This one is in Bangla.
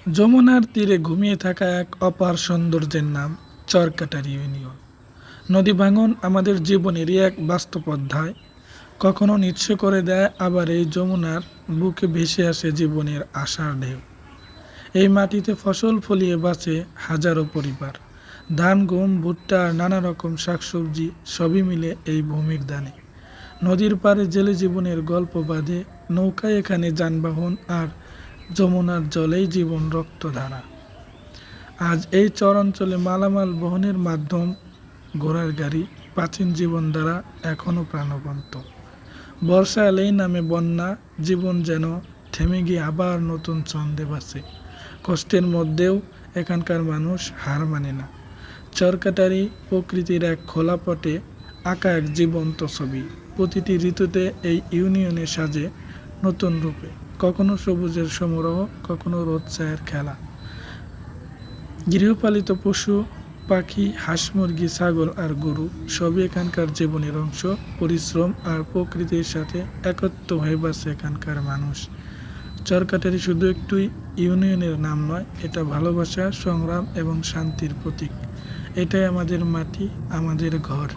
যমুনার তীরে ঘুমিয়ে থাকা এক অপার সৌন্দর্যের নাম চরকাটারি ইউনিয়ন। নদী ভাঙন আমাদের জীবনেরই এক বাস্তব অধ্যায়। কখনো নিঃস্ব করে দেয়, আবার এই যমুনার বুকে ভেসে আসে জীবনের আশার ঢেউ। এই মাটিতে ফসল ফলিয়ে বাঁচে হাজারো পরিবার। ধান, গম, ভুট্টা আর নানা রকম শাকসবজি সবই মিলে এই ভূমির দানে। নদীর পাড়ে জেলে জীবনের গল্প বাঁধে, নৌকায় এখানে যানবাহন, আর যমুনার জলেই জীবন রক্তধারা। আজ এই চর অঞ্চলে মালামাল বহনের মাধ্যম ঘোড়ার গাড়ি, প্রাচীন জীবনধারা এখনও প্রাণবন্ত। বর্ষা এলেই নামে বন্যা, জীবন যেন থেমে গিয়ে আবার নতুন ছন্দে বাঁচে। কষ্টের মধ্যেও এখানকার মানুষ হার মানে না। চরকাটারি প্রকৃতির এক খোলা পটে আঁকা এক জীবন্ত ছবি। প্রতিটি ঋতুতে এই ইউনিয়নে সাজে নতুন রূপে, কখনো সবুজের সমারোহ, কখনো রোদ ছায়ের খেলা। গৃহপালিত পশু পাখি, হাঁস মুরগি, ছাগল আর গরু সবই এখানকার জীবনের অংশ। পরিশ্রম আর প্রকৃতির সাথে একত্র হয়ে বাঁচে এখানকার মানুষ। চরকাটারি শুধু একটু ইউনিয়নের নাম নয়, এটা ভালোবাসা, সংগ্রাম এবং শান্তির প্রতীক। এটাই আমাদের মাটি, আমাদের ঘর।